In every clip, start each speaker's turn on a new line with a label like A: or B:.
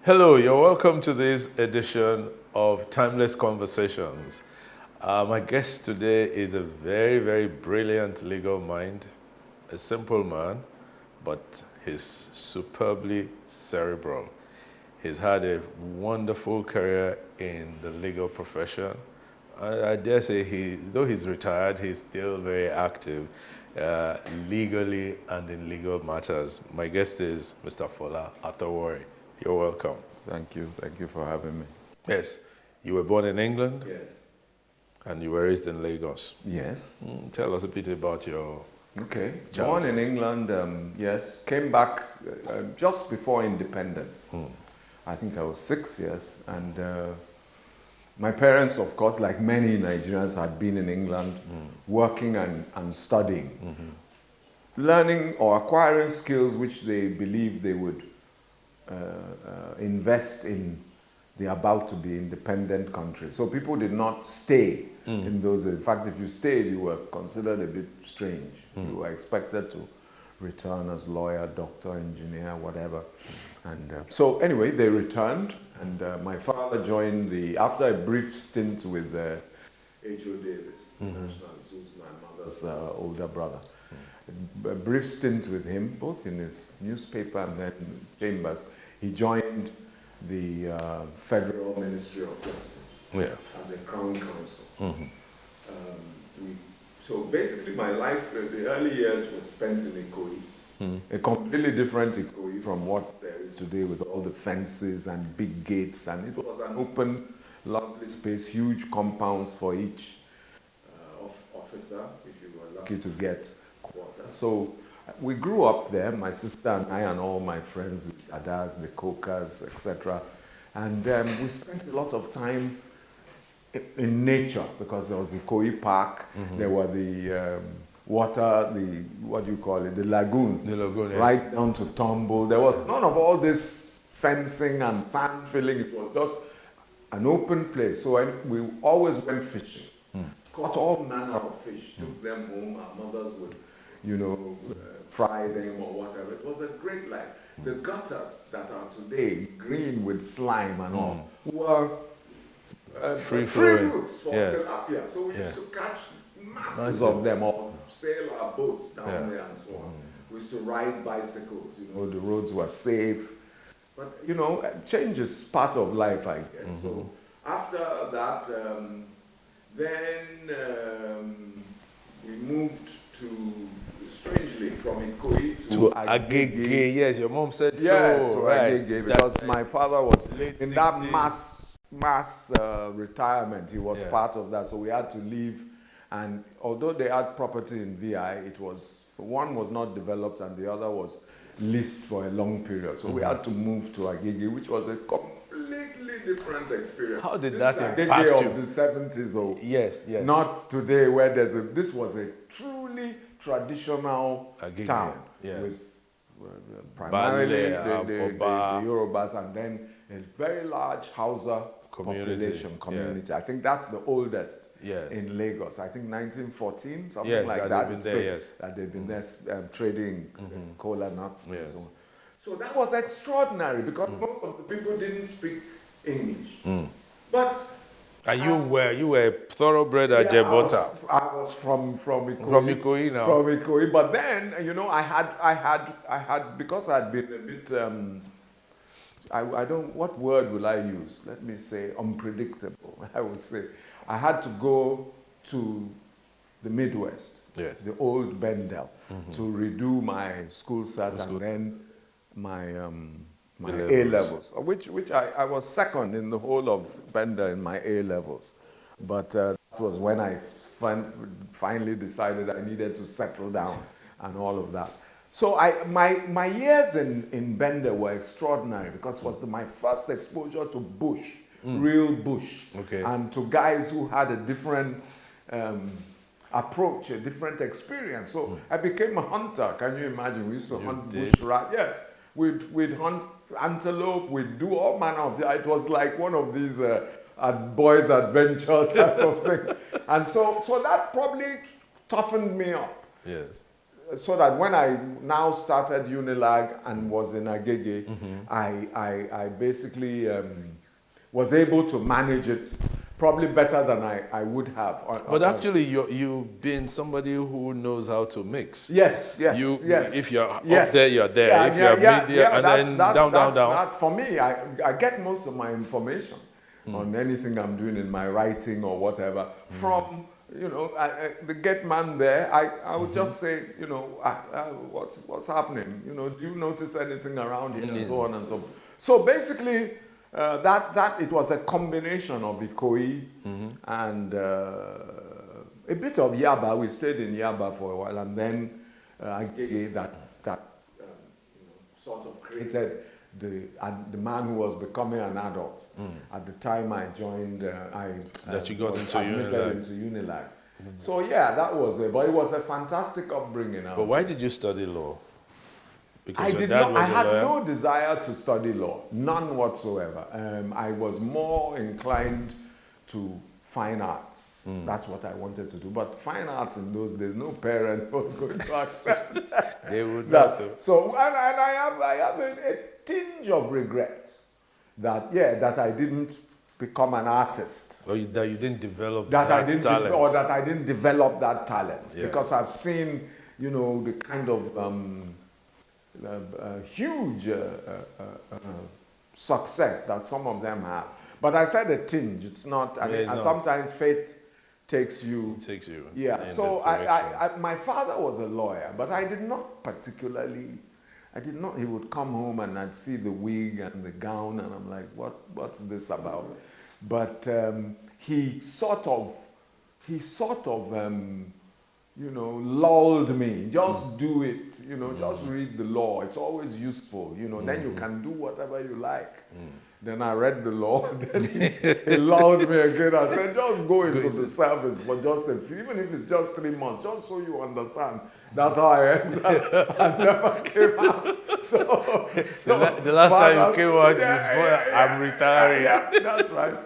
A: Hello, you're welcome to this edition of Timeless Conversations. My guest today is a very, very brilliant legal mind, a simple man, but he's superbly cerebral. He's had a wonderful career in the legal profession. I dare say, though he's retired, he's still very active legally and in legal matters. My guest is Mr. Fola Arthur-Worrey. You're welcome.
B: Thank you. Thank you for having me.
A: Yes. You were born in England?
B: Yes.
A: And you were raised in Lagos?
B: Yes.
A: Tell us a bit about your childhood.
B: Born in England, yes. Came back just before independence. I think I was 6 years. And my parents, of course, like many Nigerians, had been in England working and studying. Learning or acquiring skills which they believed they would invest in the about to be independent country. So people did not stay in those. In fact, if you stayed, you were considered a bit strange. You were expected to return as lawyer, doctor, engineer, whatever. And so anyway, they returned, and my father joined after a brief stint with H.O. Davis, nationalist, who's my mother's older brother. A brief stint with him, both in his newspaper and then Chambers. He joined the Federal Ministry of Justice as a Crown Counsel. So basically my life, the early years were spent in Ikoyi. A completely different Ikoyi from what there is today with all the fences and big gates. And it was an open, lovely space, huge compounds for each officer, if you were lucky to get quarters. So we grew up there, my sister and I and all my friends, the Dadas, the Cokas, etc. And we spent a lot of time in nature because there was the Ikoyi Park, there were the water, what do you call it, the lagoon.
A: The lagoon, yes.
B: Right down to Tumble. There was none of all this fencing and sand filling. It was just an open place. So we always went fishing. Caught all manner of fish, took them home. Our mothers would, fry them or whatever. It was a great life. The gutters that are today green with slime and all were free routes for tilapia. So we used to catch masses of them or sail our boats down there and so on. We used to ride bicycles. The roads were safe. But, change is part of life, I guess. So after that, then we moved strangely from Ikoyi to
A: Agege. Yes, your mom said
B: yes,
A: so.
B: to
A: Right.
B: Agege, because my father was
A: late
B: in
A: 60s.
B: that mass retirement. He was part of that, so we had to leave. And although they had property in VI, one was not developed and the other was leased for a long period. So we had to move to Agege, which was a completely different experience.
A: How did that impact
B: Agege
A: you?
B: of the 70s or
A: Yes.
B: not today, where this was a truly traditional
A: Agege,
B: town with primarily the Yorubas and then a very large Hausa community. I think that's the oldest in Lagos. I think 1914, something like that. That they've been there trading cola nuts and so on. So that was extraordinary because most of the people didn't speak English. But
A: and you were thoroughbred at Jebota.
B: I was from Ikoyi.
A: From Ikoyi now.
B: From Ikoyi, but then I had because I had been a bit I don't, what word will I use? Let me say unpredictable. I would say I had to go to the Midwest, the old Bendel, to redo my school cert and then my A-levels, which I was second in the whole of Bendel in my A-levels. But that was when I finally decided I needed to settle down and all of that. So my years in Bender were extraordinary because it was my first exposure to bush, real bush, and to guys who had a different approach, a different experience. So I became a hunter. Can you imagine? We used to hunt bush rat. Yes, we'd hunt antelope. We'd do all manner of. It was like one of these boys' adventure type of thing. And so that probably toughened me up.
A: Yes.
B: so that when I now started Unilag and was in Agege, I basically was able to manage it probably better than I would have.
A: But actually, you've been somebody who knows how to mix.
B: Yes.
A: If you're up
B: Yes.
A: there, you're there.
B: Yeah,
A: if you're media, and
B: that's,
A: then
B: that's,
A: down.
B: That, for me, I get most of my information on anything I'm doing in my writing or whatever from, you know, the gate man there. I would just say, you know, what's happening? You know, do you notice anything around here? And so on and so forth. So basically, that it was a combination of Ikoyi and a bit of Yaba. We stayed in Yaba for a while, and then Agege that you know, sort of created the man who was becoming an adult. At the time I joined,
A: That you got
B: was
A: into
B: admitted
A: Unilag.
B: into Unilag. So yeah, that was it. But it was a fantastic upbringing.
A: But why did you study law? Because
B: I
A: your
B: did
A: dad
B: not.
A: was
B: I
A: a
B: had
A: lawyer?
B: no desire to study law, none whatsoever. I was more inclined to fine arts. That's what I wanted to do. But fine arts in those days, no parent was going to accept
A: They would not.
B: that. So, and I have a tinge of regret that I didn't become an artist.
A: Or that you didn't develop
B: That
A: that
B: I didn't
A: talent.
B: or that I didn't develop that talent,
A: Yes.
B: because I've seen, you know, the kind of huge success that some of them have. But I said a tinge. It's not. I mean,
A: it's
B: and
A: not.
B: sometimes fate takes you.
A: It takes you.
B: Yeah.
A: in
B: So
A: that direction.
B: my father was a lawyer, but I did not particularly. I did not. He would come home and I'd see the wig and the gown, and I'm like, what's this about? But he sort of, you know, lulled me. Just do it. You know, just read the law. It's always useful. You know, then you can do whatever you like. Then I read the law. Then he lulled me again. I said, just go into the service for just a few, even if it's just 3 months, just so you understand. That's how I entered. I never came out. So
A: the last time you came out, I'm retiring.
B: Yeah, that's right.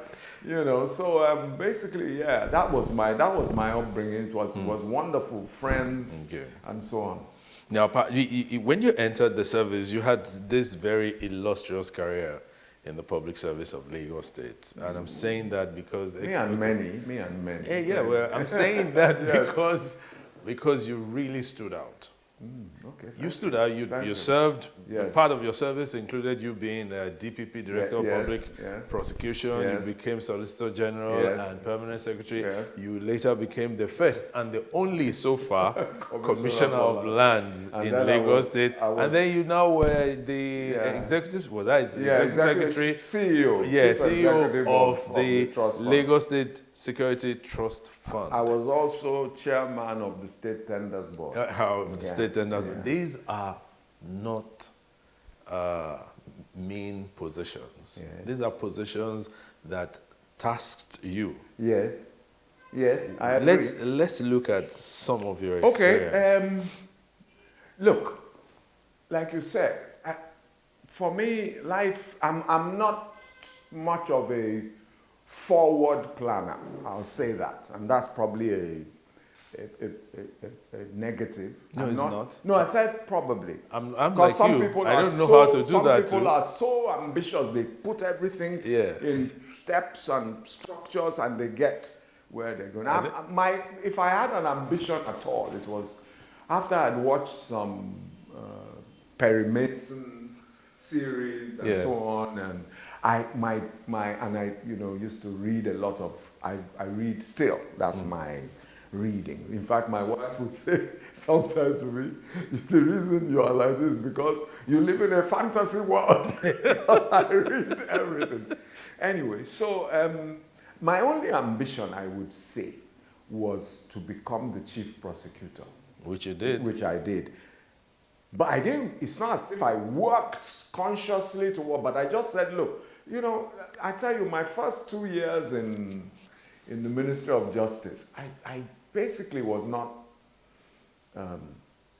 B: You know, so basically, yeah, that was my upbringing. It was wonderful, friends, and so on.
A: Now, when you entered the service, you had this very illustrious career in the public service of Lagos State, and I'm saying that because
B: Me and many.
A: Yeah, well, I'm saying that because you really stood out.
B: Okay.
A: You stood out. You served.
B: Yes.
A: Part of your service included you being a DPP, Director of Public Prosecution.
B: Yes.
A: You became Solicitor General and Permanent Secretary.
B: Yes.
A: You later became the first and the only so far Commissioner of Lands in Lagos State. And then you now were the executive. Well, that is the executive secretary,
B: CEO.
A: Yeah,
B: Chief
A: CEO
B: Executive
A: of the
B: Trust Fund.
A: Lagos State Security Trust Fund.
B: I was also chairman of the State Tenders Board.
A: State tenders. These are not mean positions.
B: Yeah.
A: These are positions that tasked you.
B: Yes, I agree.
A: Let's look at some of your experience.
B: Okay, look, like you said, for me, life, I'm not much of a forward planner, I'll say that, and that's probably a negative.
A: No, it's not.
B: No, I said probably.
A: I'm like
B: Because some
A: you.
B: people
A: I
B: are
A: don't know how to do
B: some
A: that
B: people
A: too.
B: are so ambitious. They put everything in steps and structures, and they get where they're going. If I had an ambition at all, it was after I'd watched some Perry Mason series and so on, and I used to read a lot of. I read still. That's my reading. In fact, my wife would say sometimes to me, the reason you are like this is because you live in a fantasy world. Because I read everything. Anyway, so my only ambition, I would say, was to become the chief prosecutor.
A: Which you did.
B: Which I did. But I didn't, it's not as if I worked consciously to work, but I just said, look, you know, I tell you, my first 2 years in the Ministry of Justice, I basically was not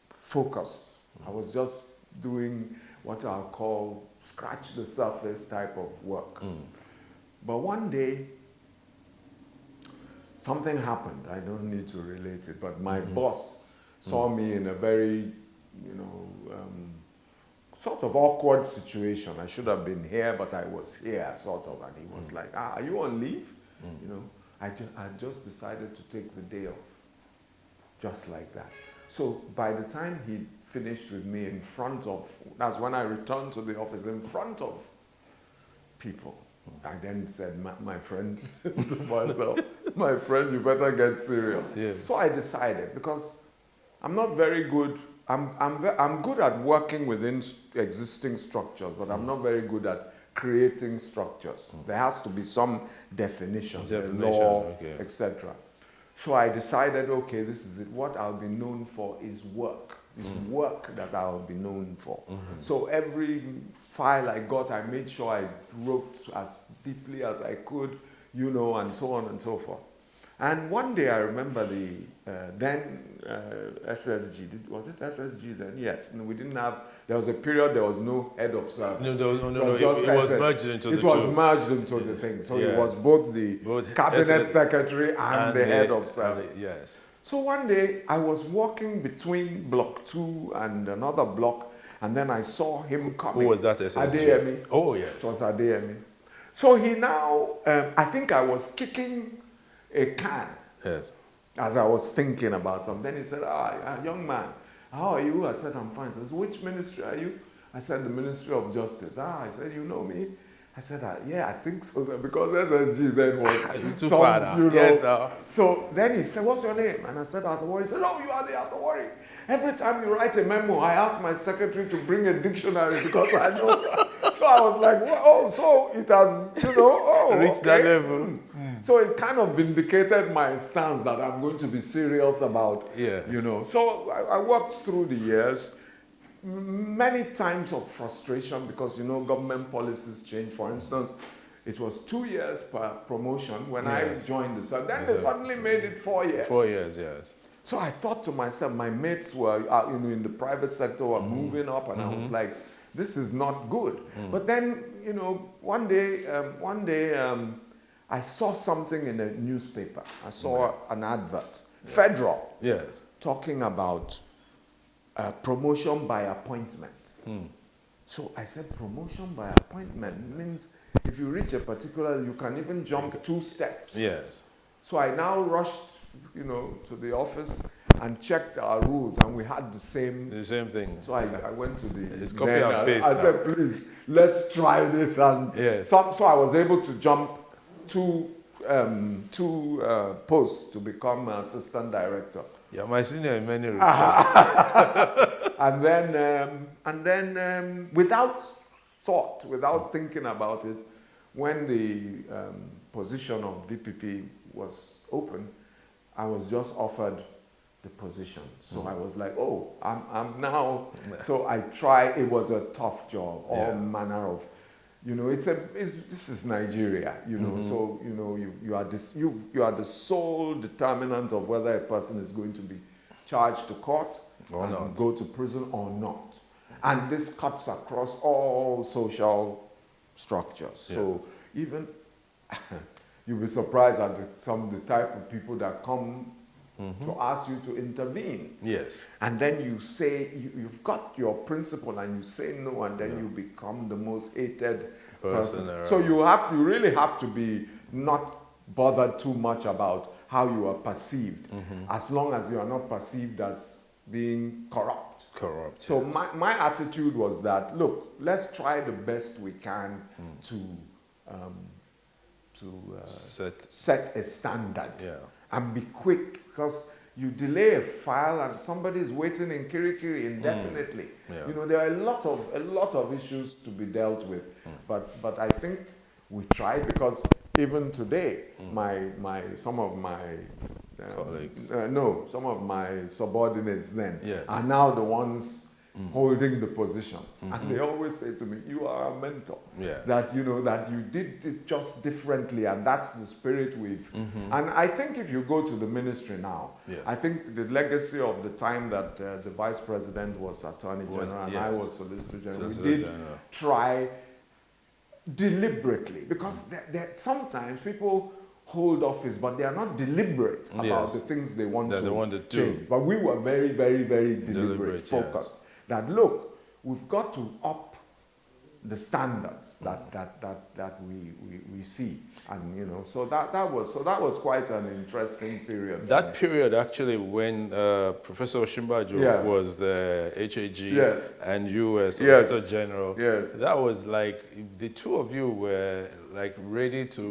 B: focused. I was just doing what I'll call scratch the surface type of work. But one day, something happened. I don't need to relate it, but my boss saw me in a very, you know, sort of awkward situation. I should have been here, but I was here, sort of. And he was like, are you on leave? You know, I just decided to take the day off, just like that. So by the time he finished with me in front of, that's when I returned to the office, in front of people. I then said, my friend, to myself, my friend, you better get serious.
A: Yeah.
B: So I decided, because I'm not very good, I'm good at working within existing structures, but I'm not very good at creating structures. There has to be some definition, the law,
A: okay.
B: etc. So I decided, okay, this is it. What I'll be known for is work. It's work that I'll be known for. So every file I got, I made sure I wrote as deeply as I could, you know, and so on and so forth. And one day I remember the then SSG, was it SSG then? Yes. No, we didn't have, there was a period there was no head of service.
A: No, there was no, it was merged into the two.
B: It was merged into the thing. So it was both the cabinet secretary and the head of service.
A: Yes.
B: So one day I was walking between block 2 and another block, and then I saw him coming.
A: Who was that SSG?
B: Adeyemi.
A: Oh, yes.
B: It was Adeyemi. So he now, I think I was kicking a can.
A: Yes.
B: As I was thinking about something. Then he said, young man, how are you? I said, I'm fine. He says, which ministry are you? I said, the Ministry of Justice. I said, you know me? I said, yeah, I think so, sir, because SSG then was
A: too far now.
B: You know.
A: Yes, now.
B: So then he said, what's your name? And I said, Arthur-Worrey. He said, oh, you are the Arthur-Worrey. Every time you write a memo, I ask my secretary to bring a dictionary because I know. So I was like, well, oh, so it has, you know,
A: reached that level.
B: So it kind of vindicated my stance that I'm going to be serious about, you know. So I worked through the years. Many times of frustration because, you know, government policies change. For instance, it was 2 years per promotion when I joined the service. Then they suddenly made it 4 years.
A: 4 years, yes.
B: So I thought to myself, my mates were, you know, in the private sector were moving up, and I was like, this is not good. But then, you know, one day, I saw something in a newspaper. I saw an advert, federal, talking about promotion by appointment. So I said, promotion by appointment means if you reach a particular, you can even jump 2 steps.
A: Yes.
B: So I now rushed, you know, to the office and checked our rules, and we had the same
A: thing.
B: So I went to the.
A: It's copy and paste.
B: I said, please, let's try this, and so I was able to jump 2 posts to become assistant director.
A: Yeah, my senior in many respects.
B: And then without thought, without thinking about it, when the position of DPP was open, I was just offered the position. So I was like, oh, I'm now. So I tried. It was a tough job, all manner of. You know, this is Nigeria, you know, so, you know, you are the sole determinant of whether a person is going to be charged to court or not, go to prison or not. And this cuts across all social structures. Yes. So even, you'll be surprised at the type of people that come to ask you to intervene. Yes. And then you say, you've got your principle and you say no, and then you become the most hated person. So you really have to be not bothered too much about how you are perceived, as long as you are not perceived as being corrupt. So my attitude was that, look, let's try the best we can to set a standard and be quick, because you delay a file and somebody is waiting in Kirikiri indefinitely. You know, there are a lot of issues to be dealt with, but I think we tried, because even today, some of my colleagues, some of my subordinates then are now the ones holding the positions, and they always say to me, you are a mentor, that you know that you did it just differently, and that's the spirit we've and I think if you go to the ministry now, I think the legacy of the time that the vice president was attorney general and I was solicitor general, we did try deliberately, because sometimes people hold office, but they are not deliberate about
A: Yes.
B: the things they want
A: That
B: to
A: they want to do.
B: change. But we were very, very, very deliberate, focused.
A: Yes.
B: That look, we've got to up the standards that we see, and you know, so that was quite an interesting period.
A: That period actually, when Professor Oshimbajo was the HAG and you were Solicitor General, that was like the two of you were like ready to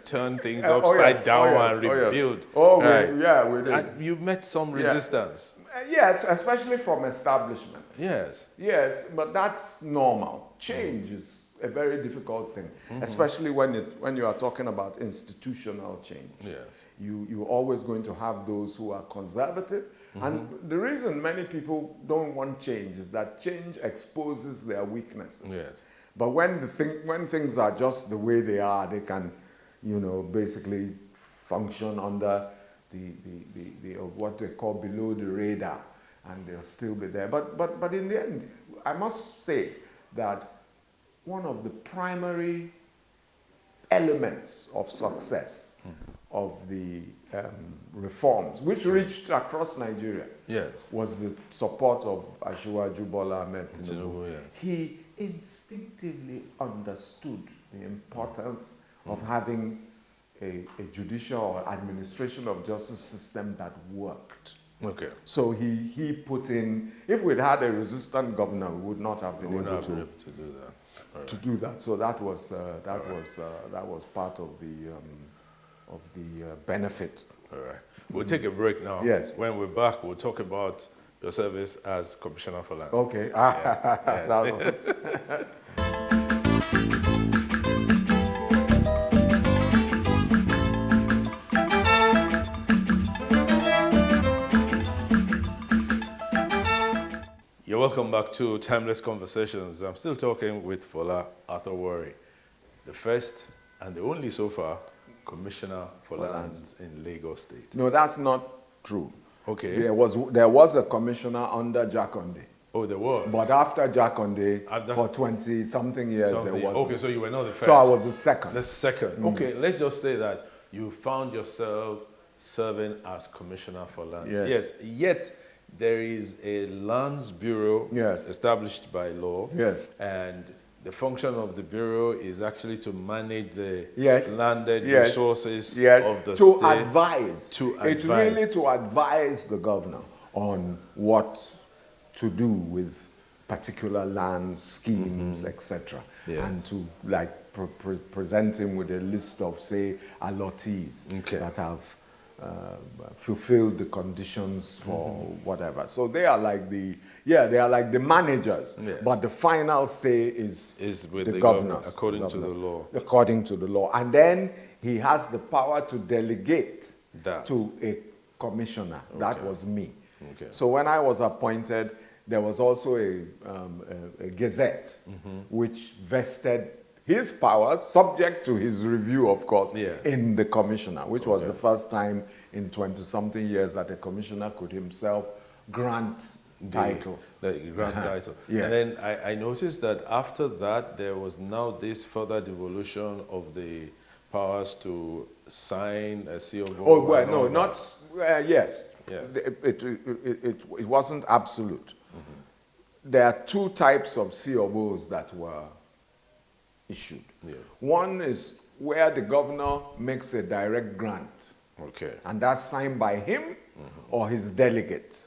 A: turn things upside down and rebuild.
B: We did.
A: And you met some resistance.
B: Yes, especially from establishment.
A: Yes,
B: but that's normal. Change is a very difficult thing, especially when you are talking about institutional change.
A: Yes,
B: you're always going to have those who are conservative, and the reason many people don't want change is that change exposes their weaknesses.
A: Yes,
B: but when things are just the way they are, they can, you know, basically function under the what they call below the radar, and they'll still be there. But in the end, I must say that one of the primary elements of success of the reforms, which reached across Nigeria, was the support of Asiwaju Bola Ahmed Tinubu. He instinctively understood the importance of having a judicial or administration of justice system that worked.
A: Okay.
B: So he put in, if we'd had a resistant governor, we would not have been able to
A: do that.
B: To do that. So that was part of the benefit.
A: All right. We'll take a break now.
B: Yes.
A: When we're back, we'll talk about your service as Commissioner for Lands.
B: Okay.
A: Yes. You're welcome back to Timeless Conversations. I'm still talking with Fola Arthur-Worrey, the first and the only so far Commissioner for Lands in Lagos State.
B: No, that's not true.
A: Okay.
B: There was a commissioner under Jakonde.
A: Oh, there was?
B: But after Jakonde, for 20-something years, there wasn't.
A: Okay, so you were not the first.
B: So I was the second.
A: The second. Okay, let's just say that you found yourself serving as Commissioner for Lands. Yes. Yet there is a Lands Bureau established by law.
B: Yes.
A: And the function of the Bureau is actually to manage the landed resources of the state.
B: Advise. It's really to advise the governor on what to do with particular land schemes, etc. And to like present him with a list of, say, allottees that have fulfilled the conditions for whatever. So they are like the managers, but the final say is
A: with
B: the governors,
A: according to the law.
B: According to the law. And then he has the power to delegate to a commissioner. That was me.
A: Okay.
B: So when I was appointed, there was also a gazette which vested his powers, subject to his review, of course, in the commissioner, which was the first time in 20-something years that a commissioner could himself grant title.
A: The grant title. And then I noticed that after that, there was now this further devolution of the powers to sign a COO.
B: Oh, well, no, not, yes. It wasn't absolute. There are two types of COOs that were issued. One is where the governor makes a direct grant. And that's signed by him or his delegate.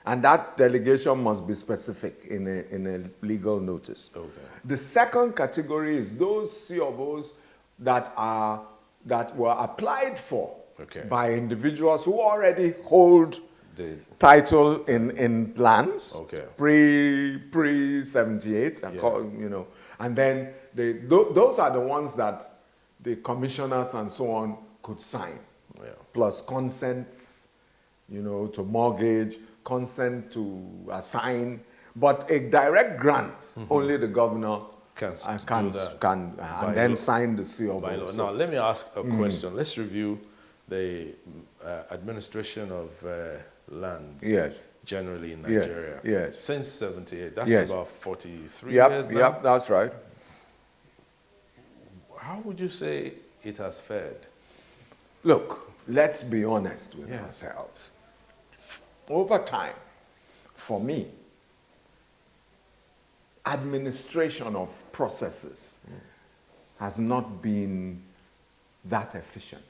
B: And that delegation must be specific in a legal notice. The second category is those COOs that were applied for by individuals who already hold the title in lands pre 78, you know, and then those are the ones that the commissioners and so on could sign, plus consents, you know, to mortgage, consent to assign, but a direct grant only the governor can and then sign the CO.
A: Now let me ask a question. Let's review the administration of lands generally in Nigeria. Since 78, that's about 43 years now.
B: Yep, that's right.
A: How would you say it has fared?
B: look, let's be honest with ourselves. Over time, for me, administration of processes has not been that efficient,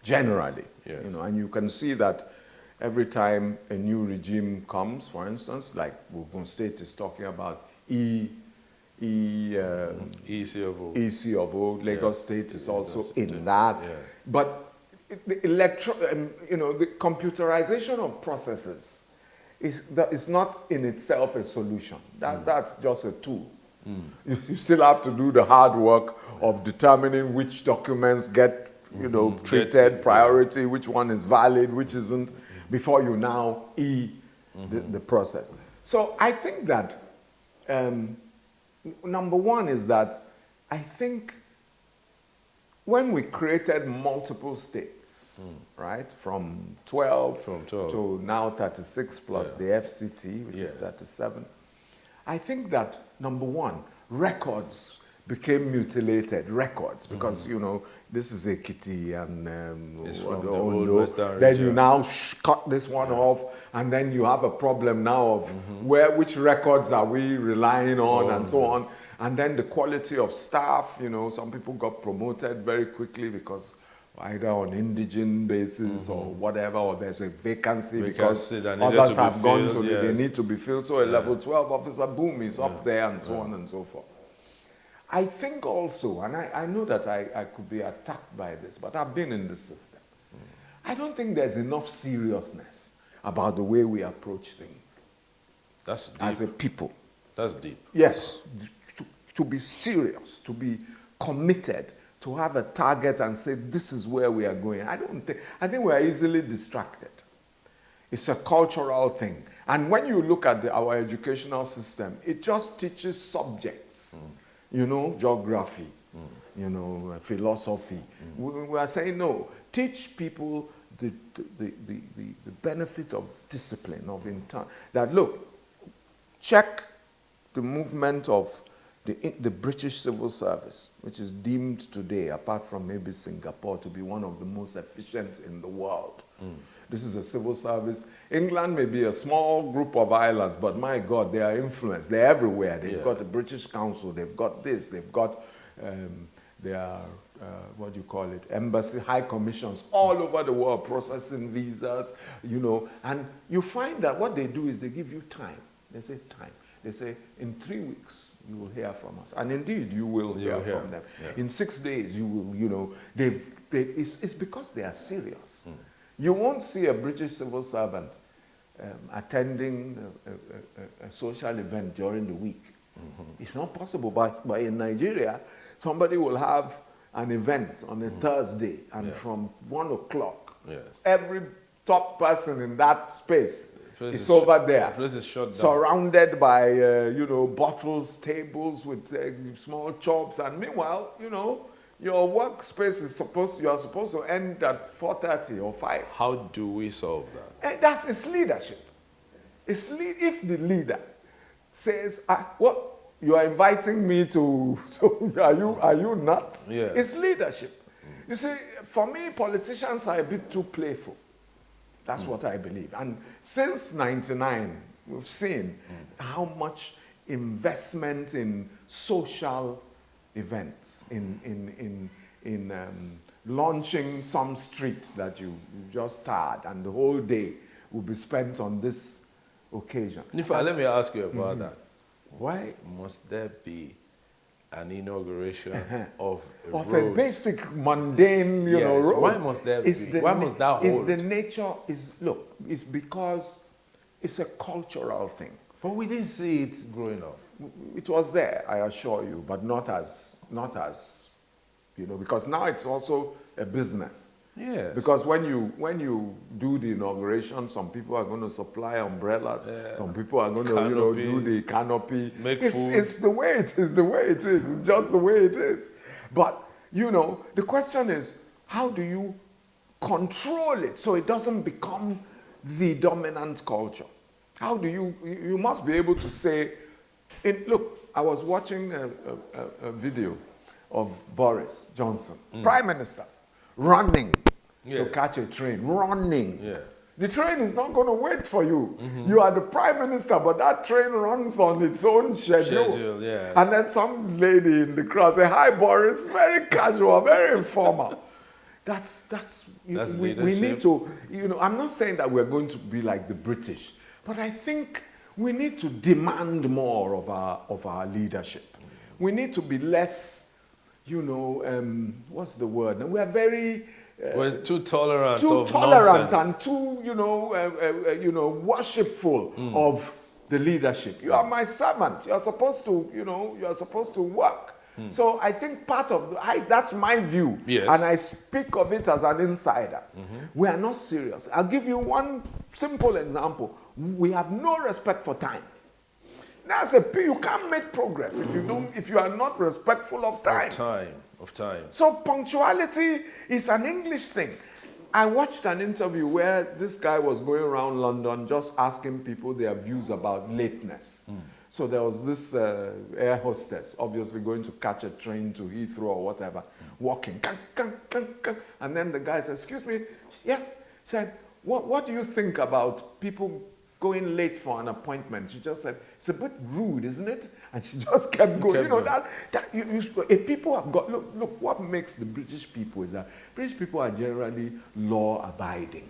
B: generally.
A: Yes.
B: And you can see that every time a new regime comes, for instance, like Ogun State is talking about ECOO, Lagos State is also in that.
A: Yes.
B: But the the computerization of processes is not in itself a solution. That's just a tool. You still have to do the hard work of determining which documents get treated priority, which one is valid, which isn't, before you now the process. So I think that number one is that I think when we created multiple states, right, from 12 to now 36 plus the FCT, which is 37, I think that, number one, records became mutilated records because, this is Ekiti and
A: from the old Western
B: then
A: region.
B: you now cut this one off, and then you have a problem now of which records are we relying on and so on. And then the quality of staff, some people got promoted very quickly because either on indigent basis or whatever, or there's a vacancy because others have gone to, they need to be filled. So a level 12 officer, boom, is up there and so on and so forth. I think also, and I know that I could be attacked by this, but I've been in this system. I don't think there's enough seriousness about the way we approach things.
A: That's deep.
B: As a people.
A: That's deep.
B: Yes. To be serious, to be committed, to have a target and say, this is where we are going. I think we are easily distracted. It's a cultural thing. And when you look at our educational system, it just teaches subjects, geography, philosophy. We are saying, no, teach people the benefit of discipline, of intent. That, look, check the movement of the British civil service, which is deemed today, apart from maybe Singapore, to be one of the most efficient in the world. This is a civil service. England may be a small group of islands, but my God, they are influenced. They're everywhere. They've got the British Council. They've got this. They've got what do you call it? Embassy, high commissions all over the world processing visas, And you find that what they do is they give you time. They say time. They say, in 3 weeks, you will hear from us. And indeed, you will hear from them. Yeah. In 6 days, you will, it's because they are serious. You won't see a British civil servant attending a social event during the week. It's not possible. But in Nigeria, somebody will have an event on a Thursday, and from 1 o'clock, every top person in that space is over there, surrounded by bottles, tables with small chops, and meanwhile, your workspace is you are supposed to end at 4:30 or 5.
A: How do we solve that?
B: And it's leadership. If the leader says, "What you are inviting me to are you nuts?" It's leadership. You see, for me, politicians are a bit too playful. That's what I believe. And since 99, we've seen how much investment in social events, in launching some street that you just started, and the whole day will be spent on this occasion.
A: Nifa, let me ask you about that. Why must there be an inauguration of
B: a basic mundane, road?
A: Why must there be? Why must that hold?
B: It's because it's a cultural thing.
A: But we didn't see it growing up.
B: It was there, I assure you, but not as because now it's also a business.
A: Yes.
B: Because when you do the inauguration, some people are going to supply umbrellas. Some people are going to do the canopy. It's the way it is. It's just the way it is. But the question is, how do you control it so it doesn't become the dominant culture? How do you must be able to say, look, I was watching a video of Boris Johnson, Prime Minister, running to catch a train, running.
A: Yeah.
B: The train is not going to wait for you. You are the prime minister, but that train runs on its own schedule.
A: Yes.
B: And then some lady in the crowd say, "Hi, Boris," very casual, very informal. That's we need to, I'm not saying that we're going to be like the British, but I think we need to demand more of our leadership. We need to be less, what's the word? We are very...
A: we're too tolerant
B: and too, worshipful of the leadership. You are my servant. You are supposed to work. So I think part of that's my view, and I speak of it as an insider. We are not serious. I'll give you one simple example. We have no respect for time. You can't make progress if you are not respectful of time.
A: Of time.
B: So punctuality is an English thing. I watched an interview where this guy was going around London just asking people their views about lateness. So there was this air hostess, obviously going to catch a train to Heathrow or whatever, walking. And then the guy said, "Excuse me," yes, said, what do you think about people going late for an appointment? She just said, "It's a bit rude, isn't it?" And she just kept going. People have got, look, what makes the British people is that British people are generally law-abiding.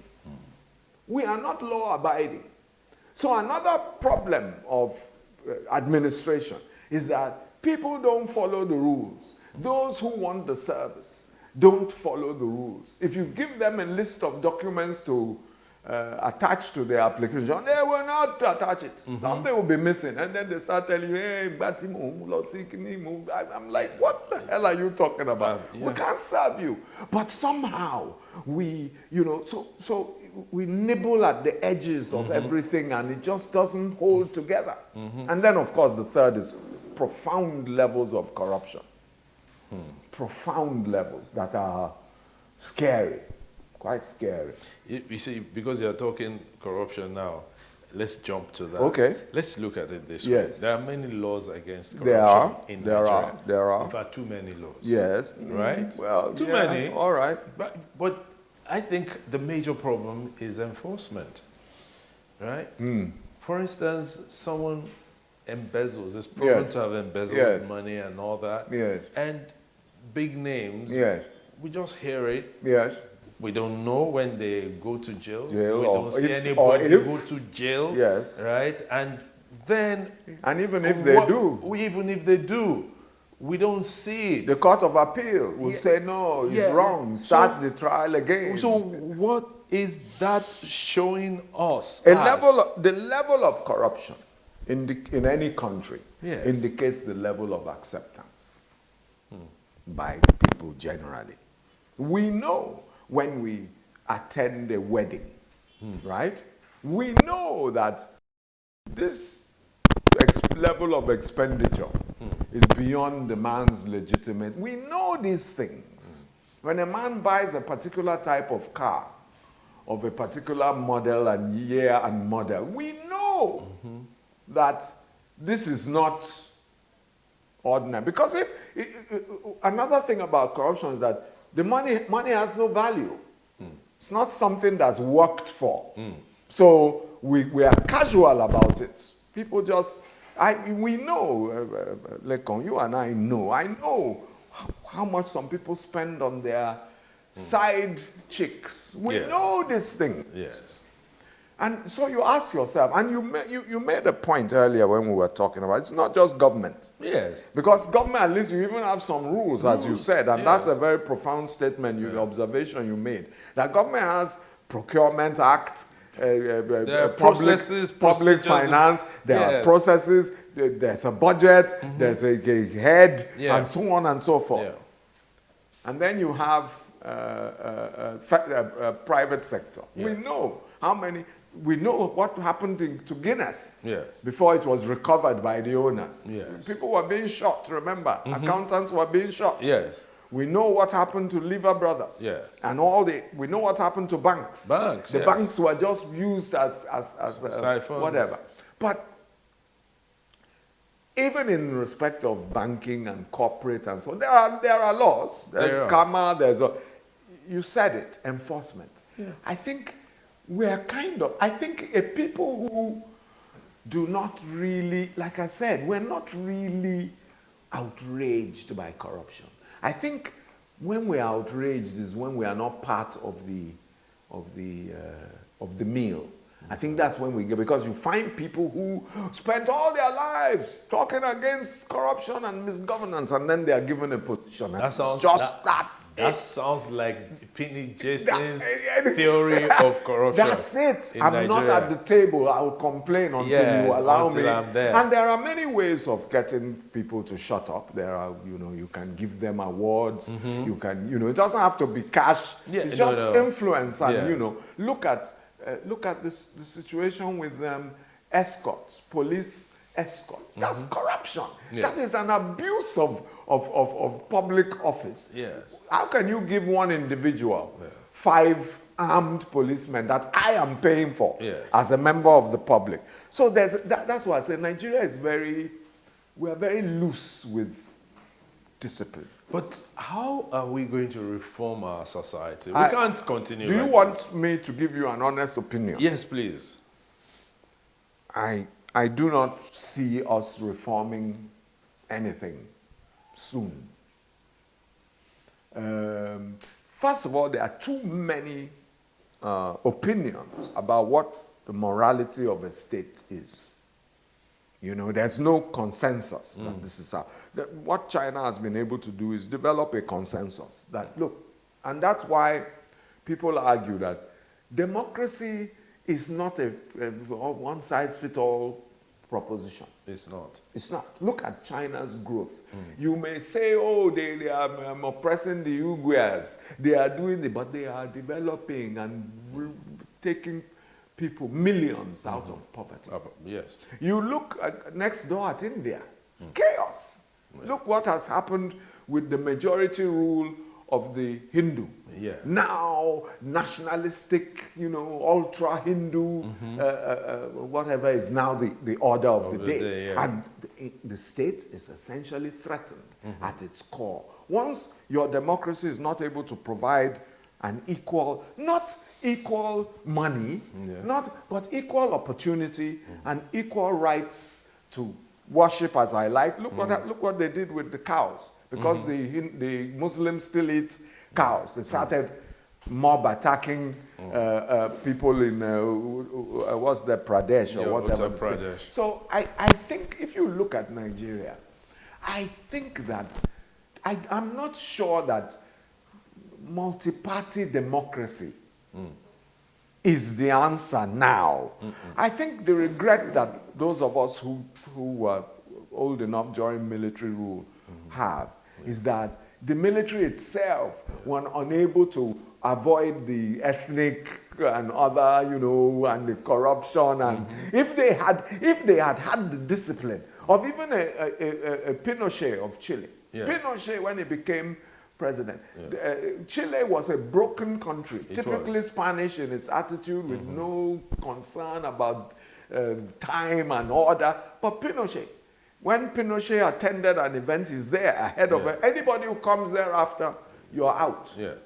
B: We are not law-abiding. So another problem of administration is that people don't follow the rules. Those who want the service don't follow the rules. If you give them a list of documents to attach to their application, they will not attach it. Something will be missing, and then they start telling you, "Hey, I'm like, what the hell are you talking about? We can't serve you." But somehow we, so we nibble at the edges of everything, and it just doesn't hold together. And then, of course, the third is profound levels of corruption. Profound levels that are scary. Quite scary.
A: You see, because you're talking corruption now, let's jump to that.
B: Okay.
A: Let's look at it this
B: Yes.
A: way. There are many laws against corruption in Nigeria.
B: There are.
A: In fact, too many laws.
B: Yes.
A: Right?
B: Well,
A: too many.
B: All right.
A: But I think the major problem is enforcement. Right? For instance, someone embezzles, is proven to have embezzled money and all that.
B: Yes.
A: And big names, we just hear it.
B: Yes.
A: We don't know when they go to jail. We
B: or
A: don't see
B: if-
A: anybody
B: or if-
A: go to jail.
B: Yes.
A: Right? And then...
B: And even if they do...
A: Even if they do, we don't see it.
B: The Court of Appeal will say, "No, it's wrong. Start the trial again."
A: So what is that showing us?
B: The level of corruption in any country indicates the level of acceptance by people generally. We know when we attend a wedding, right? We know that this level of expenditure is beyond the man's legitimate. We know these things. When a man buys a particular type of car, of a particular model and year and model, we know that this is not ordinary. Because another thing about corruption is that the money has no value. It's not something that's worked for. So we are casual about it. People just, we know, Lekon, you and I know how much some people spend on their side chicks. We know this thing.
A: Yes.
B: And so you ask yourself, and you made a point earlier when we were talking about, it's not just government.
A: Yes.
B: Because government, at least you even have some rules, as you said, and that's a very profound statement, observation you made. That government has Procurement Act, public finance, there are processes, there's a budget, there's a head, and so on and so forth. Yeah. And then you have private sector. Yeah. We know how many... We know what happened to Guinness before it was recovered by the owners. Yes. People were being shot, remember? Accountants were being shot. Yes. We know what happened to Lever Brothers. Yes. And we know what happened to banks. The banks were just used as whatever. But even in respect of banking and corporate and so on, there are laws. There's CAMA, you said it, enforcement.
A: Yeah.
B: I think I think people who do not really, like I said, we're not really outraged by corruption. I think when we're outraged is when we are not part of the meal. I think that's when we get, because you find people who spent all their lives talking against corruption and misgovernance, and then they are given a position.
A: That sounds that sounds like Pini Jason's theory of corruption.
B: That's it. I'm
A: Nigeria.
B: not at the table. I will complain until you allow me.
A: I'm there.
B: And there are many ways of getting people to shut up. There are, you can give them awards. You can, it doesn't have to be cash.
A: Yeah,
B: it's just influence. And,
A: yes.
B: Look at the situation with escorts, police escorts. That's corruption.
A: Yeah.
B: That is an abuse of public office.
A: Yes.
B: How can you give one individual 5 armed policemen that I am paying for as a member of the public? So that's why I say Nigeria is we are very loose with discipline.
A: But how are we going to reform our society? We can't continue.
B: Do you want me to give you an honest opinion?
A: Yes, please.
B: I do not see us reforming anything soon. First of all, there are too many opinions about what the morality of a state is. There's no consensus that this is how. What China has been able to do is develop a consensus that, look, and that's why people argue that democracy is not a one-size-fits-all proposition.
A: It's not.
B: It's not. Look at China's growth. You may say, oh, they are oppressing the Uyghurs. They are doing it, but they are developing and taking people, millions out of poverty.
A: Yes.
B: You look next door at India, chaos. Yeah. Look what has happened with the majority rule of the Hindu.
A: Yeah.
B: Now, nationalistic, ultra-Hindu, whatever is now the order of the day.
A: Yeah.
B: And the state is essentially threatened at its core. Once your democracy is not able to provide an equal, not equal money, but equal opportunity and equal rights to worship as I like. Look what they did with the cows. Because the Muslims still eat cows. They started mob attacking people in, what's the Pradesh or whatever.
A: Pradesh.
B: So I think if you look at Nigeria, I think that, I'm not sure that multi-party democracy is the answer now. I think the regret that those of us who were old enough during military rule have is that the military itself were unable to avoid the ethnic and other, and the corruption. And if they had had the discipline of even a Pinochet of Chile, Pinochet, when he became president, Chile was a broken country, typically Spanish in its attitude, with no concern about time and order. But Pinochet, when Pinochet attended an event, he's there ahead of it. Anybody who comes there after, you're out.
A: Yes.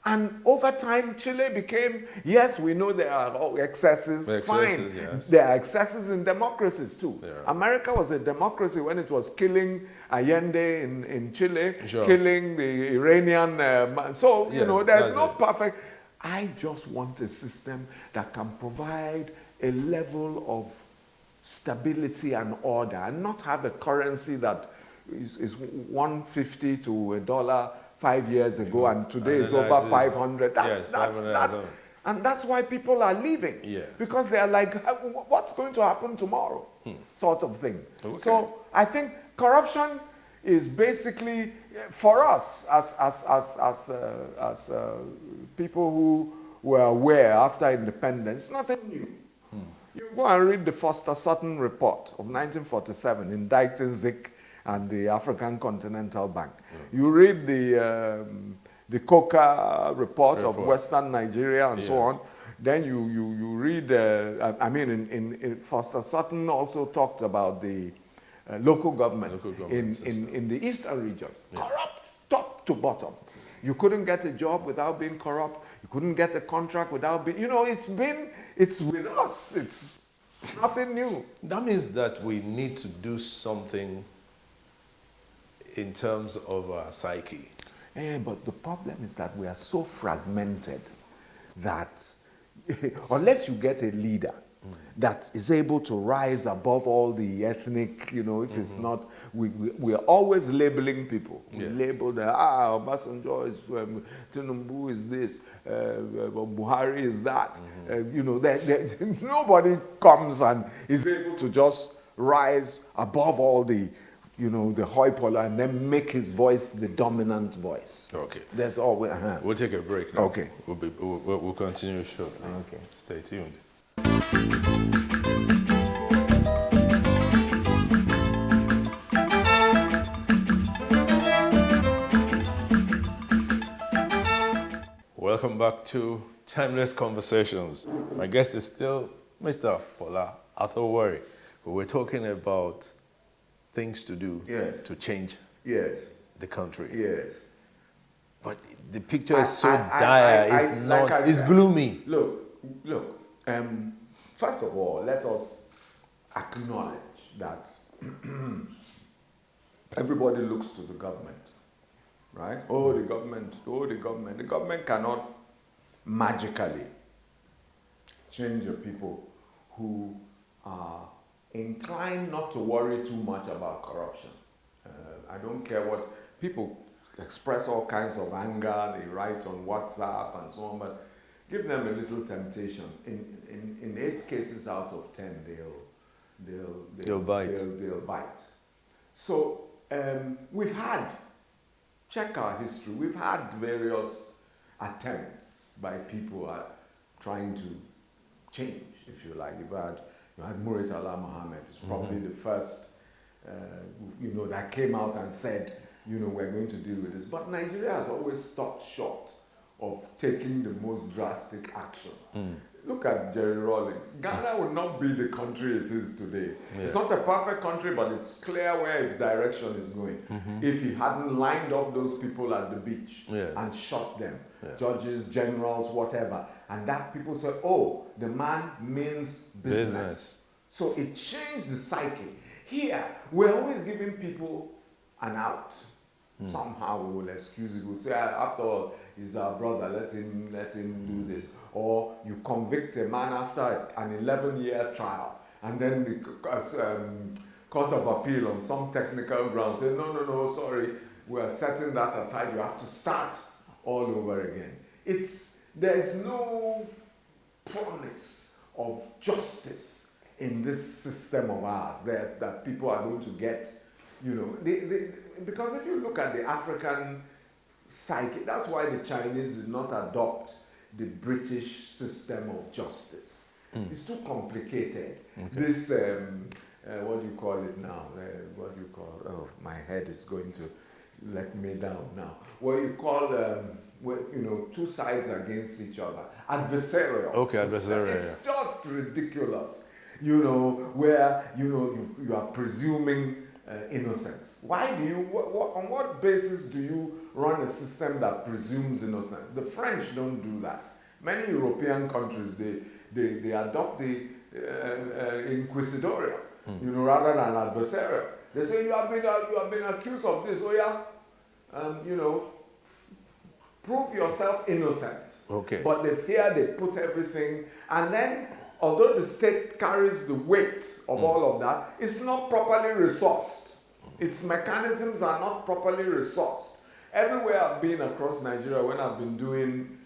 B: And over time, Chile became, yes, we know there are excesses, fine.
A: Yes.
B: There are excesses in democracies too.
A: Yeah.
B: America was a democracy when it was killing Allende in Chile, killing the Iranian man. So, there's no perfect. I just want a system that can provide a level of stability and order, and not have a currency that is 150 to $1 5 years ago, and today is over 500. And that's why people are leaving.
A: Yes.
B: Because they are like, what's going to happen tomorrow? Sort of thing. Okay. So I think corruption is basically, for us as people who were aware after independence, nothing new. You go and read the Foster Sutton report of 1947 indicting Zik and the African Continental Bank. You read the Coca report of Western Nigeria and so on. Then you read, in Foster Sutton also talked about the local government in the Eastern region. Corrupt top to bottom. you couldn't get a job without being corrupt. You couldn't get a contract without being, it's with us. It's nothing new.
A: That means that we need to do something in terms of our psyche.
B: But the problem is that we are so fragmented that unless you get a leader that is able to rise above all the ethnic, if it's not, we are always labeling people. We label the, Obasanjo is, Tinubu is this, Buhari is that. Nobody comes and is able to just rise above all the, the hoi polla and then make his voice the dominant voice.
A: Okay.
B: That's all.
A: We'll take a break now.
B: Okay.
A: We'll continue shortly.
B: Okay.
A: Stay tuned. Welcome back to Timeless Conversations. My guest is still Mr. Fola Arthur-Worrey. We're talking about things to do to change the country.
B: Yes.
A: But the picture is so dire. It's gloomy.
B: Look. First of all, let us acknowledge that everybody looks to the government, right? The government. The government cannot magically change the people who are inclined not to worry too much about corruption. I don't care what people express, all kinds of anger, they write on WhatsApp and so on, but give them a little temptation. In 8 cases out of 10, they'll bite. So check our history. We've had various attempts by people at trying to change, if you like. You had Muritala Mohammed, who's probably the first, that came out and said, we're going to deal with this. But Nigeria has always stopped short of taking the most drastic action. Look at Jerry Rawlings. Ghana would not be the country it is today. Yeah. It's not a perfect country, but it's clear where its direction is going. If he hadn't lined up those people at the beach and shot them, judges, generals, whatever, and that people said, the man means business. So it changed the psyche. Here, we're always giving people an out. Somehow we will excuse it. We'll say, after all, he's our brother, let him do this. Or you convict a man after an 11-year trial, and then the Court of Appeal on some technical grounds say, no, sorry, we are setting that aside, you have to start all over again. There's no promise of justice in this system of ours that people are going to get, because if you look at the African psyche, that's why the Chinese did not adopt the British system of justice. It's too complicated. This, what do you call it now? My head is going to let me down now. What you call, two sides against each other. Adversarial.
A: Okay,
B: system.
A: adversarial.
B: It's just ridiculous. Where, you are presuming innocence. Why do you, on what basis do you run a system that presumes innocence? The French don't do that. Many European countries, they adopt the inquisitorial, rather than adversarial. They say you have been accused of this. Prove yourself innocent.
A: Okay.
B: But they put everything, and then although the state carries the weight of all of that, it's not properly resourced. Its mechanisms are not properly resourced. Everywhere I've been across Nigeria, when I've been doing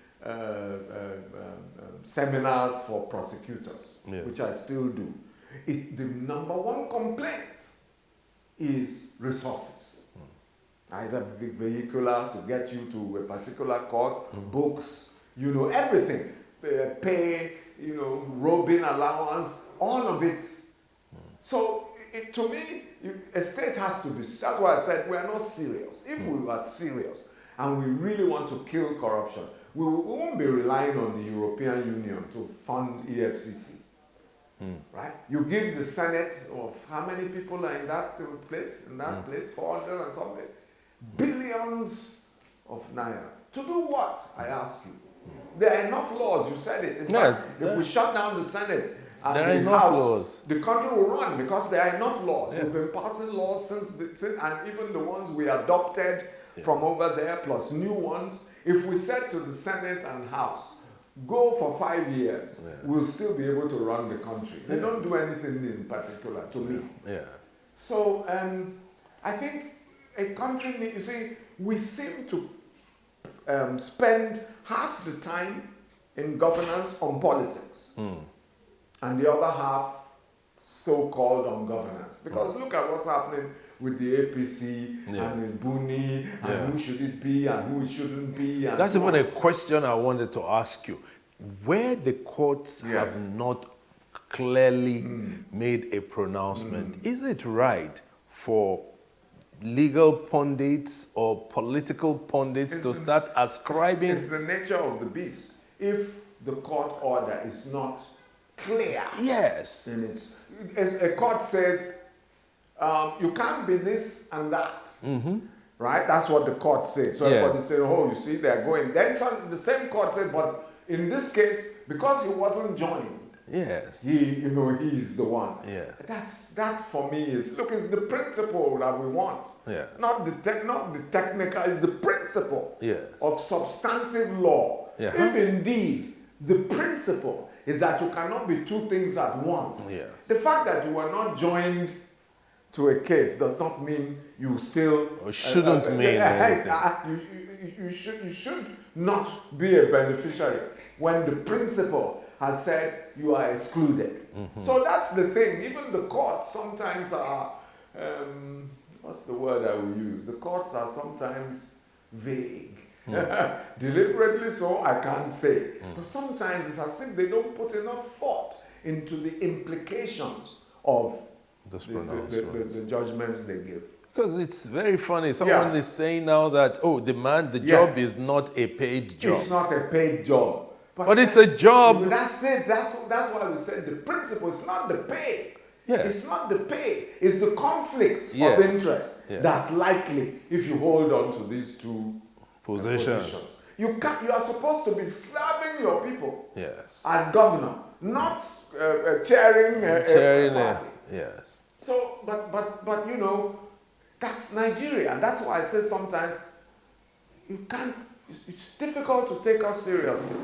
B: seminars for prosecutors, which I still do, the number one complaint is resources. Either vehicular to get you to a particular court, books, everything, pay, robing allowance, all of it. So to me, a state has to be, that's why I said we are not serious. If we were serious and we really want to kill corruption, we won't be relying on the European Union to fund EFCC. Right? You give the Senate of how many people are in that place? 400 and something. Billions of naira. To do what, I ask you? There are enough laws, you said it. In
A: Yes,
B: fact, if we shut down the Senate and
A: there are
B: the
A: enough
B: House,
A: laws.
B: the country will run because there are enough laws.
A: Yes.
B: We've been passing laws since and even the ones we adopted from over there, plus new ones. If we said to the Senate and House, go for 5 years, we'll still be able to run the country. They don't do anything in particular, to me.
A: Yeah.
B: So I think a country, you see, we seem to spend half the time in governance on politics, and the other half so-called on governance. Because look at what's happening with the APC and the Buni, and who should it be and who it shouldn't be. And
A: that's even a question I wanted to ask you. Where the courts have not clearly made a pronouncement, is it right for legal pundits or political pundits to start ascribing?
B: It's the nature of the beast. If the court order is not clear,
A: yes,
B: in its, as a court says, you can't be this and that, right? That's what the court says. So everybody says, oh, you see, they're going. Then the same court said, but in this case, because he wasn't joined, he's the one.
A: Yes.
B: That for me is, look, it's the principle that we want.
A: Yes.
B: Not the technical, it's the principle of substantive law.
A: Yeah.
B: If indeed the principle is that you cannot be two things at once.
A: Yes.
B: The fact that you were not joined to a case does not mean you still
A: shouldn't mean anything.
B: You should not be a beneficiary when the principle has said you are excluded. So that's the thing. Even the courts sometimes are, what's the word I will use? The courts are sometimes vague. Deliberately so, I can't say. But sometimes it's as if they don't put enough thought into the implications of the judgments they give.
A: Because it's very funny. Someone is saying now that, the job is not a paid job.
B: It's not a paid job.
A: But it's a job.
B: That's it. That's why we said the principle is not the pay.
A: Yes.
B: It's not the pay. It's the conflict of interest that's likely if you hold on to these two positions. You are supposed to be serving your people as governor, not chairing a party.
A: Yes.
B: So, but you know, that's Nigeria. And that's why I say sometimes you can't, it's difficult to take us seriously.